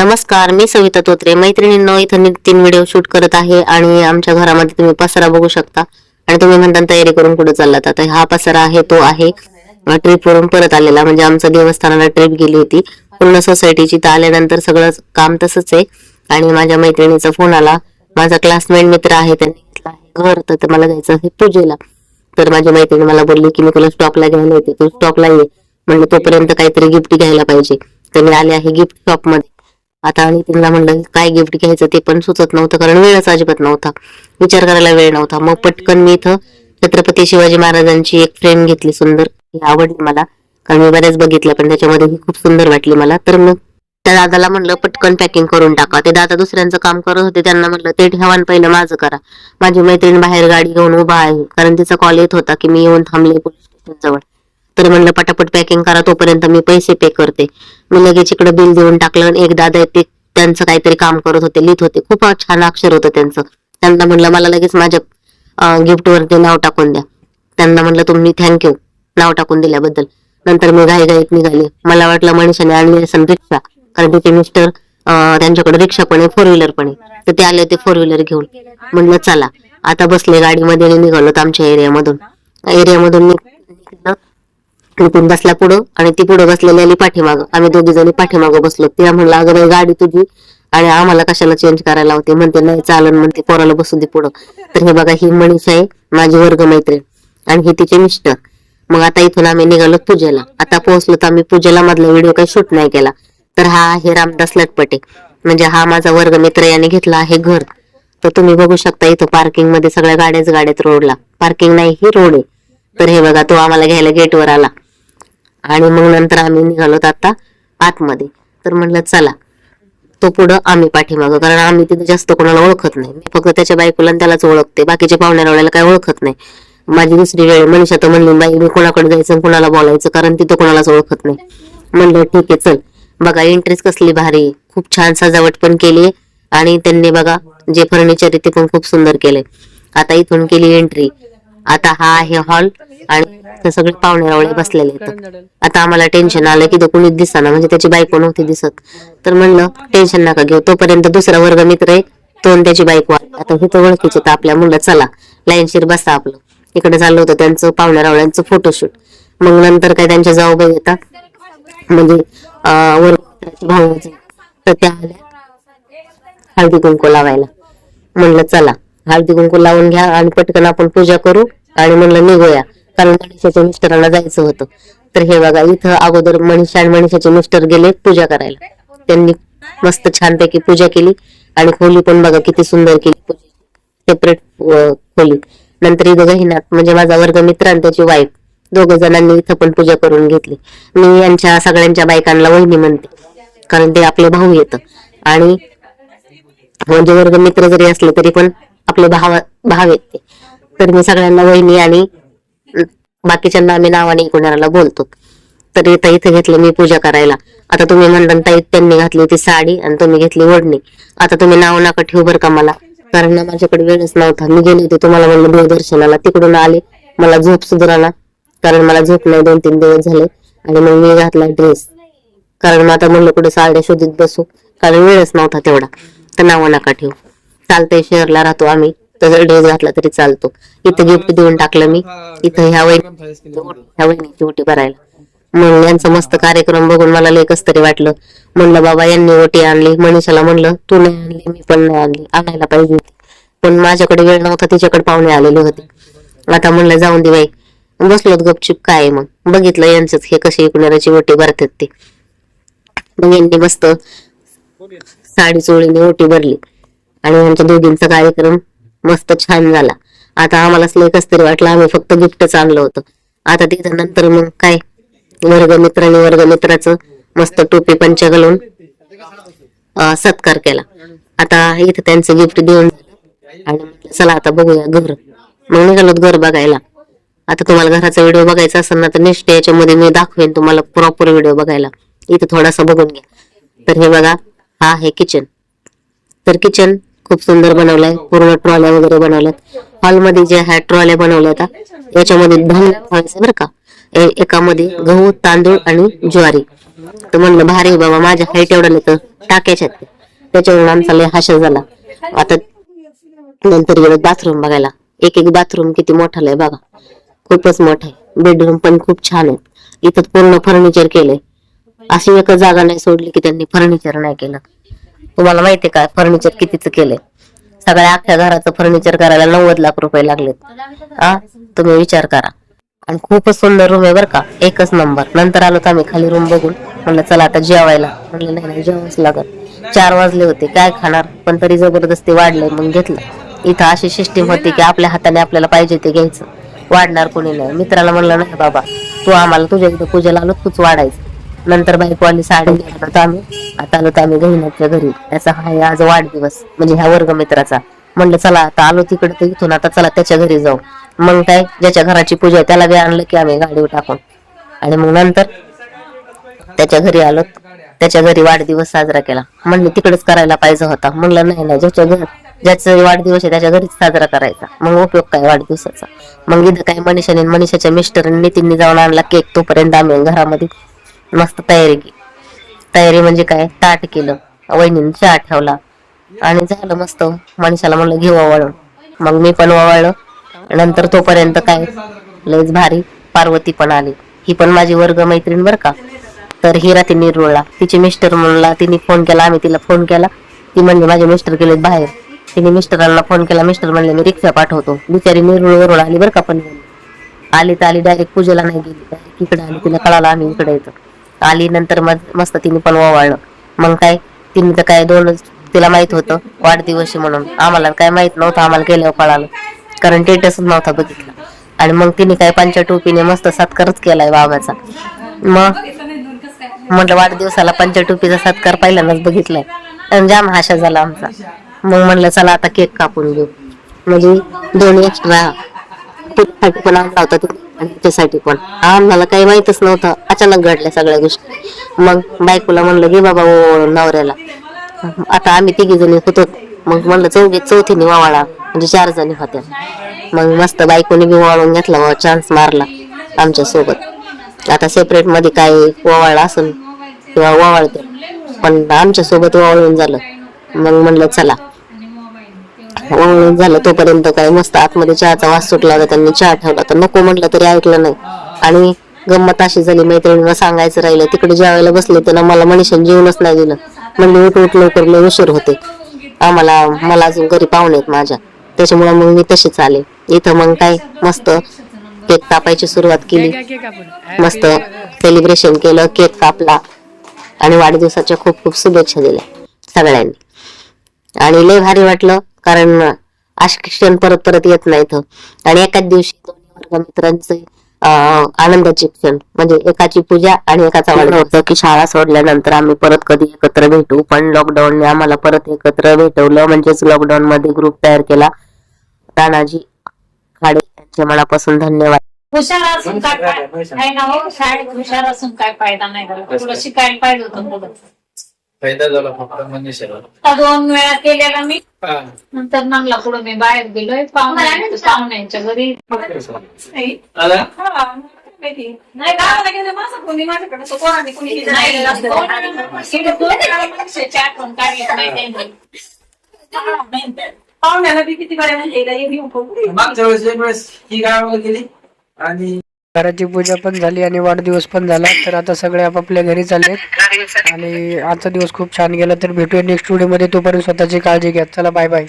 नमस्कार, मी सविता तोत्रे. मैत्रिणींनो, इथं मी 3 व्हिडिओ शूट करत आहे आणि आमच्या घरामध्ये तुम्ही पसारा बघू शकता. आणि तुम्ही म्हणता तयारी करून कुठे चाललात. आता हा पसारा आहे तो आहे ट्रिप वरून परत आलेला, म्हणजे आमचं देवस्थानाला ट्रिप गेली होती पूर्ण सोसायटीची. तर आल्यानंतर सगळं काम तसंच आहे. आणि माझ्या मैत्रिणीचा फोन आला. माझा क्लासमेट मित्र आहे, त्यांनी घेतला आहे घर, तर मला जायचं आहे पूजेला. तर माझी मैत्रिणी मला बोलली की मी तुला स्टॉपला घ्यायला येते, तू स्टॉपला ये. म्हणलं तोपर्यंत काहीतरी गिफ्ट घ्यायला पाहिजे. तर मी आले आहे गिफ्ट शॉप मध्ये. आता आणि त्यांना म्हणलं काय गिफ्ट घ्यायचं ते पण सुचत नव्हतं, कारण वेळच अजिबात नव्हता, विचार करायला वेळ नव्हता. मग पटकन मी इथं छत्रपती शिवाजी महाराजांची एक फ्रेम घेतली सुंदर. ही आवडली मला, कारण मी बऱ्याच बघितल्या पण त्याच्यामध्ये ही खूप सुंदर वाटली मला. तर मग त्या दादाला म्हणलं पटकन पॅकिंग करून टाका. ते दादा दुसऱ्यांचं काम करत होते, त्यांना म्हणलं ते ठेवान पहिलं माझं करा. माझी मैत्रीण बाहेर गाडी घेऊन उभा आहे, कारण तिचा कॉल येत होता की मी येऊन थांबले पोलीस स्टेशन जवळ. तर म्हणलं पटापट पॅकिंग करा, तोपर्यंत मी पैसे पे करते. मी लगेच इकडे बिल देऊन टाकलं. एक दादा ते त्यांचं काहीतरी काम करत होते, लिहित होते, खूप छान अक्षर होतं त्यांचं. त्यांना म्हणलं मला लगेच माझ्या गिफ्ट वरती नाव टाकून द्या. त्यांना म्हणलं तुम्ही थँक्यू नाव टाकून दिल्याबद्दल. नंतर मी घाईघाईत निघाले. मला वाटलं मनीषाने आणली असेल रिक्षा, कारण तिथे मिस्टर त्यांच्याकडे रिक्षा पण आहे, 4 व्हीलर पण आहे. तर ते आले होते 4 व्हीलर घेऊन. म्हणलं चला आता बसले गाडीमध्ये निघालो आमच्या एरियामधून. निघालं तिथून बसला पुढं आणि ती पुढं बसलेली पाठीमागं. आम्ही दोघी जणी पाठीमागं बसलो. तिला म्हणलं अगं बाई गाडी तुझी आणि आम्हाला कशाला चेंज करायला होते. म्हणते नाही चालन, म्हणते पोराला बसू दे पुढं. तर हे बघा, ही मनीषा आहे माझी वर्ग मैत्रीण आणि हे तिचे मिस्टर. मग आता इथून आम्ही निघालो पूजेला. आता पोहोचलो तर आम्ही पूजेला मधला व्हिडिओ काही शूट नाही केला. तर हा आहे रामदास लटपटे, म्हणजे हा माझा वर्ग मित्र, याने घेतला आहे घर. तर तुम्ही बघू शकता इथं पार्किंग मध्ये सगळ्या गाड्याच रोडला, पार्किंग नाही ही रोड आहे. तर हे बघा, तो आम्हाला घ्यायला गेटवर आला. आणि मग नंतर आम्ही निघालो आता आतमध्ये. तर म्हणलं चला, तो पुढं आम्ही पाठीमागं, कारण आम्ही तिथे जास्त कोणाला ओळखत नाही. मी फक्त त्याच्या बायकोला त्यालाच ओळखते, बाकीच्या पाहुण्याला काही ओळखत नाही. माझी दुसरी वेळ मनीषा तर म्हणली बाई मी कोणाकडे जायचं कोणाला बोलायचं, कारण तिथं कोणालाच ओळखत नाही. म्हणलं ठीक आहे चल. बघा एंट्रीच कसली भारी, खूप छान सजावट पण केली. आणि त्यांनी बघा जे फर्निचर आहे ते पण खूप सुंदर केलंय. आता इथून केली एंट्री. आता हा आहे हॉल आणि सगळे पाहुणे बसलेले आहेत. आता आम्हाला टेन्शन आलं की तो कोणीच दिसना, म्हणजे त्याची बायको नव्हती दिसत. तर म्हणलं टेन्शन नका घेऊ, तोपर्यंत दुसरा वर्ग मित्र आहे तो आणि त्याची बायको. आता हे तर ओळखीचे तर आपल्या, म्हणलं चला लाईनशीर बसा आपलं. इकडे चाललं होतं त्यांचं पाहुण्या फोटोशूट. मग नंतर काय त्यांच्या जाऊबाई येतात, म्हणजे वर्ग भाऊ, तर त्या आल्या हळदी कुंकू लावायला. म्हणलं चला हळदी कुंकू लावून घ्या आणि पटकन आपण पूजा करू. आणि म्हणलं निघूया, कारण मनीषाच्या मिस्टरांना जायचं होतं. तर हे बघा इथं अगोदर मनीषा आणि मनीषाचे मिस्टर गेले पूजा करायला. त्यांनी मस्त छानपैकी पूजा केली आणि खोली पण बघा किती सुंदर केली, सेपरेट खोली. नंतर इथं गहिनाथ, म्हणजे माझा वर्ग मित्र आणि त्याची वाईफ, 2 जणांनी इथं पण पूजा करून घेतली. मी यांच्या सगळ्यांच्या बायकांना वहिनी म्हणते, कारण ते आपले भाऊ येतं. आणि म्हणजे वर्ग मित्र जरी असले तरी पण आपले भाव आहेत ते. तर मी सगळ्यांना वहिनी आणि बाकीच्यांना आम्ही नावाने कोणाला बोलतो. तर इथं घेतले मी पूजा करायला. आता तुम्ही म्हणता ताई त्यांनी घातली होती साडी आणि तुम्ही घेतली ओढणी. आता तुम्ही नाव नका ठेवू बरं का मला, कारण माझ्याकडे वेळच नव्हता. मी गेले होते तुम्हाला म्हणलं देवदर्शनाला, तिकडून आले, मला झोप सुधारला, कारण मला झोप नाही 2-3 दिवस झाले. आणि मग मी घातला ड्रेस, कारण मग आता म्हणलं कुठे साड्या शोधित बसू, कारण वेळच नव्हता तेवढा. तर नाव नका ठेवू, चालतंय, शहरला राहतो आम्ही, तर ड्रेस घातला तरी चालतो. इथं गिफ्ट देऊन टाकलं मी. इथं ह्या वहिनीची ओटी भरायला. मग यांचा मस्त कार्यक्रम बघून मला लय कस तरी वाटलं. म्हणलं बाबा यांनी ओटी आणली. मनीषाला म्हणलं तू नाही आणली, मी पण नाही आणली, आणायला पाहिजे होती, पण माझ्याकडे वेळ नव्हता, तिच्याकडे पाहुणे आलेले होते. आता म्हणलं जाऊन दे बाई, बसलोत गपचूप. काय मग बघितलं यांचंच हे कशी कुणाची ओटी भरतात ते. मग यांनी मस्त साडी चोळीने ओटी भरली आणि आमच्या दोघींचा कार्यक्रम मस्त छान झाला. आता आम्हाला लय कस तरी वाटलं, आम्ही फक्त गिफ्टच आणलं होतं. आता तिथं नंतर मग काय वर्ग मित्राचं मस्त टोपी पंच घालून सत्कार केला. आता इथं त्यांचं गिफ्ट देऊन आणि म्हटलं चला आता बघूया घर. मग निघालो घर बघायला. आता तुम्हाला घराचा व्हिडिओ बघायचा असेल ना तर नेक्स्ट याच्यामध्ये मी दाखवेन तुम्हाला प्रॉपर व्हिडिओ बघायला. इथं थोडासा बघून घ्या. तर हे बघा, हा आहे किचन. तर किचन खूप सुंदर बनवलंय, पूर्ण ट्रॉल्या वगैरे बनवल्यात. हॉलमध्ये जे ह्या ट्रॉल्या बनवल्या होत्या याच्यामध्ये धान्य ठेवायचं बरं का. एकामध्ये गहू, तांदूळ आणि ज्वारी. तर म्हणलं भारी आहे बाबा, माझ्या हाईट एवढं नाही तर टाक्याच्या आहेत. त्याच्यावरून आमचा लय हाशा झाला. आता नंतर गेलो बाथरूम बघायला. एक एक बाथरूम किती मोठा आहे बघा, खूपच मोठा आहे. बेडरूम पण खूप छान आहेत. इथं पूर्ण फर्निचर केलंय. अशी एकच जागा नाही सोडली की त्यांनी फर्निचर नाही केलं. तुम्हाला माहितीये का फर्निचर कितीच केलंय? सगळ्या अख्ख्या घराचं फर्निचर करायला 90 लाख रुपये लागलेत. तुम्ही विचार करा. आणि खूपच सुंदर रूम आहे बरं का, एकच नंबर. नंतर आलो तर आम्ही खाली रूम बघून म्हणलं चला आता जेवायला. म्हणलं नाही जेवायच लागत. 4 वाजले होते, काय खाणार, पण तरी जबरदस्ती वाढलंय मग घेतलं. इथं अशी सिस्टीम होती की आपल्या हाताने आपल्याला पाहिजे ते घ्यायचं, वाढणार कोणी नाही. मित्राला म्हणलं नाही बाबा, तू आम्हाला तुझ्या इथं पूजेला आलो तूच वाढायचं. नंतर बायको आली, साडी घेतलं तर आम्ही आता आलो तर आम्ही गहिनीच्या घरी. त्याचा हा आज वाढदिवस म्हणजे ह्या वर्ग मित्राचा. म्हणलं चला आता आलो तिकडे तर इथून आता चला त्याच्या घरी जाऊ. मग काय, ज्याच्या घराची पूजा आहे त्याला बी आणलं की आम्ही गाडीवर टाकून. आणि मग नंतर त्याच्या घरी आलो, त्याच्या घरी वाढदिवस साजरा केला. म्हणले तिकडेच करायला पाहिजे होता. म्हणलं नाही, ज्याचा वाढदिवस आहे त्याच्या घरीच साजरा करायचा, मग उपयोग काय वाढदिवसाचा. मग इथं काय मनीषाने मनीषाच्या मिस्टर नितीनने जाऊन आणला केक. तोपर्यंत आम्ही घरामध्ये मस्त तयारी म्हणजे काय, ताट केलं, वहिनीने चहा ठेवला आणि झालं मस्त. मनीषाला म्हणलं घेऊ ओवाळून, मग मी पण ओवाळलं. नंतर तोपर्यंत काय लयच भारी पार्वती पण आली. ही पण माझी वर्ग मैत्रीण बर का. तर ही राहते निरुळला. तिचे मिस्टर म्हणला, तिने फोन केला, आम्ही तिला फोन केला. ती म्हणली माझे मिस्टर गेलेत बाहेर. तिने मिस्टरांना फोन केला, मिस्टर म्हणले मी रिक्षा पाठवतो. बिचारी निरुळवरून आली बरं का, पण आली तर आली डायरेक्ट पूजेला नाही गेली, डायरेक्ट इकडे आली. तिला कळालं आम्ही इकडे येतो. आली नंतर मस्त तिने पण ओवाळलं. मग काय तिने तर काय तिला माहित होतं वाढदिवस म्हणून, आम्हाला काय माहित नव्हतं. आम्हाला गेल्यावर कळालं, कारण स्टेटसच नव्हता बघितला. आणि मग तिने काय पंचा टोपीने मस्त सत्कारच केलाय बाबाचा. मग म्हटलं वाढदिवसाला पंचा टोपीचा सत्कार पहिल्यांदाच बघितलाय आणि जाम हाशा झाला आमचा. मग म्हणलं चला आता केक कापून घेऊ. म्हणजे 2 एक्स्ट्रा तुझ्यासाठी पण आणला होता आणि त्याच्यासाठी पण. आम्हाला काही माहितच नव्हतं, अचानक घडल्या सगळ्या गोष्टी. मग बायकोला म्हणलं घे बाबा नवऱ्याला. आता आम्ही 3 जणी होतो, मग म्हणलं चौथीने वावाळा, म्हणजे 4 जणी होत्या. मग मस्त बायकोने बी वाळून घेतला, चान्स मारला आमच्या सोबत. आता सेपरेट मध्ये काय वावळला असेल किंवा वावळते, पण आमच्या सोबत वावळून झालं. मग म्हणलं चला वावळून झालं. तोपर्यंत काय मस्त आतमध्ये चहाचा वास सुटला होता, त्यांनी चहा ठेवला तर नको म्हटलं तरी ऐकलं नाही. आणि गंमत अशी झाली, मैत्रिणीला सांगायचं राहिलं. तिकडे जेवायला बसले तर मला मनीषाने जेवणच नाही दिलं. म्हणजे उठ लवकर लय उशीर होते मला अजून घरी पाहुणे आहेत माझ्या, त्याच्यामुळे मग मी तशीच आले इथं. मग काय मस्त केक कापायची सुरुवात केली, मस्त सेलिब्रेशन केलं, केक कापला आणि वाढदिवसाच्या खूप खूप शुभेच्छा दिल्या सगळ्यांनी. आणि लय भारी वाटलं, कारण असे क्षण परत परत येत नाहीत. आणि एकाच दिवशी 2 वर्ग मित्रांचे आनंदाचे क्षण, म्हणजे एकाची पूजा आणि एकाचा वाढदिवस. होतं की शाळा सोडल्यानंतर आम्ही परत कधी एकत्र भेटू, पण लॉकडाऊनने आम्हाला परत एकत्र भेटवलं. म्हणजेच लॉकडाऊन मध्ये ग्रुप तयार केला. तानाजी खाडे यांचे मनापासून धन्यवाद. हुशार असून काय नाही ना हो, शाळेत हुशार असून काय फायदा नाही झाला. तुला शिकायला पाहिजे होतं मुलं. फायदा झाला फक्त मनीषाला. 2 वेळा केलेला मी, नंतर मंगला पुढे मी बाहेर गेलोय पाहुण्यांच्या घरी. नाही गावाला गेले माझं कोणी माझ्याकडे तो कोणाने कोणी आठवण काढली नाही त्यांनी. पाहुण्याला बी किती वेळा म्हणजे मागच्या वेळेस एक वेळेस ही गावाला गेली आणि घराची पूजा पण झाली आणि वाढदिवस पण झाला. तर आता सगळे आपापल्या घरी चाललेत आणि आजचा दिवस खूप छान गेला. तर भेटूया नेक्स्ट व्हिडिओ मध्ये. तोपर्यंत स्वतःची काळजी घ्या. चला बाय बाय.